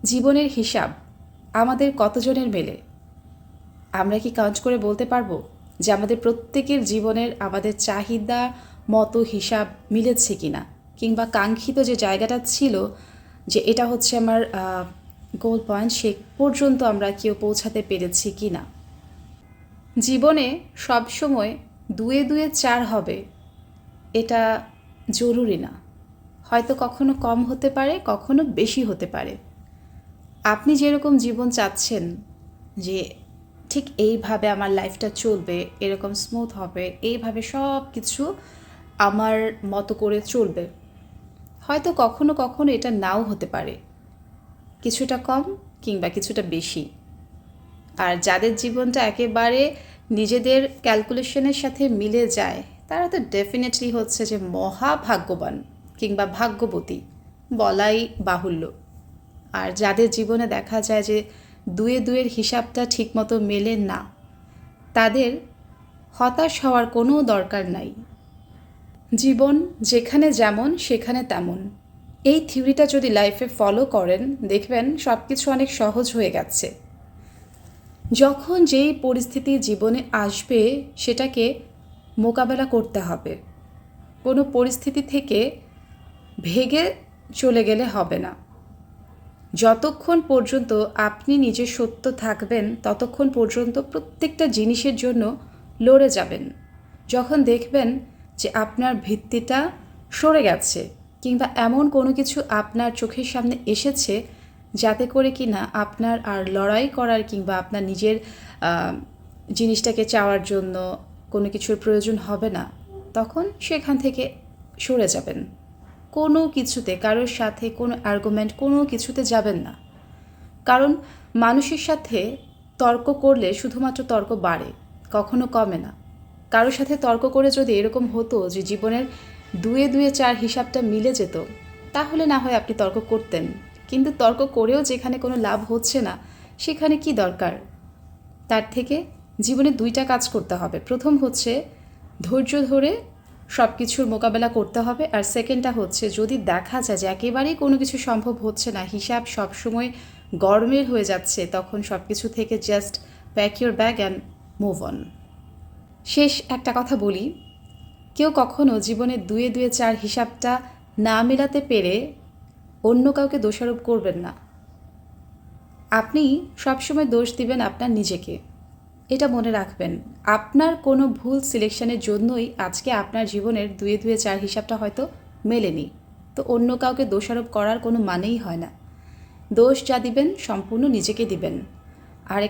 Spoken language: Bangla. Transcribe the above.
জীবনের হিসাব আমাদের কতজনের মেলে? আমরা কি কাউন্ট করে বলতে পারবো যে আমাদের প্রত্যেকের জীবনের আমাদের চাহিদা মতো হিসাব মিলেছে কিনা, কিংবা কাঙ্ক্ষিত যে জায়গাটা ছিল যে এটা হচ্ছে আমার গোল পয়েন্ট, সে পর্যন্ত আমরা কেউ পৌঁছাতে পেরেছি কি না? জীবনে সবসময় দুয়ে দুয়ে চার হবে এটা জরুরি না। হয়তো কখনো কম হতে পারে, কখনো বেশি হতে পারে। আপনি যেরকম জীবন চাচ্ছেন যে ঠিক এইভাবে আমার লাইফটা চলবে, এরকম স্মুথ হবে, এইভাবে সব কিছু আমার মতো করে চলবে, হয়তো কখনো কখনো এটা নাও হতে পারে, কিছুটা কম কিংবা কিছুটা বেশি। আর যাদের জীবনটা একেবারে নিজেদের ক্যালকুলেশনের সাথে মিলে যায়, তারা তো ডেফিনেটলি হচ্ছে যে মহাভাগ্যবান কিংবা ভাগ্যবতী বলাই বাহুল্য। আর যাদের জীবনে দেখা যায় যে দুয়ে দুয়ের হিসাবটা ঠিকমতো মেলে না, তাদের হতাশ হওয়ার কোনো দরকার নাই। জীবন যেখানে যেমন সেখানে তেমন, এই থিওরিটা যদি লাইফে ফলো করেন, দেখবেন সব কিছু অনেক সহজ হয়ে গেছে। যখন যেই পরিস্থিতি জীবনে আসবে সেটাকে মোকাবেলা করতে হবে। কোনো পরিস্থিতি থেকে ভেগে চলে গেলে হবে না। যতক্ষণ পর্যন্ত আপনি নিজে সত্য থাকবেন, ততক্ষণ পর্যন্ত প্রত্যেকটা জিনিসের জন্য লড়ে যাবেন। যখন দেখবেন যে আপনার ভিত্তিটা সরে গেছে, কিংবা এমন কোনো কিছু আপনার চোখের সামনে এসেছে যাতে করে কি না আপনার আর লড়াই করার কিংবা আপনার নিজের জিনিসটাকে চাওয়ার জন্য কোনো কিছুর প্রয়োজন হবে না, তখন সেখান থেকে সরে যাবেন। কোনো কিছুতে কারোর সাথে কোনো আর্গুমেন্ট কোনো কিছুতে যাবেন না। কারণ মানুষের সাথে তর্ক করলে শুধুমাত্র তর্ক বাড়ে, কখনো কমে না। কারোর সাথে তর্ক করে যদি এরকম হতো যে জীবনের দুয়ে দুয়ে চার হিসাবটা মিলে যেত, তাহলে না হয় আপনি তর্ক করতেন। কিন্তু তর্ক করেও যেখানে কোনো লাভ হচ্ছে না, সেখানে কি দরকার? তার থেকে জীবনে দুইটা কাজ করতে হবে। প্রথম হচ্ছে ধৈর্য ধরে সব কিছুর মোকাবেলা করতে হবে, আর সেকেন্ডটা হচ্ছে যদি দেখা যায় যে একেবারেই কোনো কিছু সম্ভব হচ্ছে না, হিসাব সবসময় গরমের হয়ে যাচ্ছে, তখন সব কিছু থেকে just pack your bag and move on. শেষ একটা কথা বলি, কেউ কখনো জীবনে দুয়ে দুয়ে চার হিসাবটা না মেলাতে পেরে অন্য কাউকে দোষারোপ করবেন না। আপনি সবসময় দোষ দিবেন আপনার নিজেকে। এটা মনে রাখবেন, আপনার কোনো ভুল সিলেকশনের জন্যই আজকে আপনার জীবনের দুয়ে দুয়ে চার হিসাবটা হয়তো মেলেনি। তো অন্য কাউকে দোষারোপ করার কোনো মানেই হয় না। দোষ যা দিবেন সম্পূর্ণ নিজেকে দিবেন। আর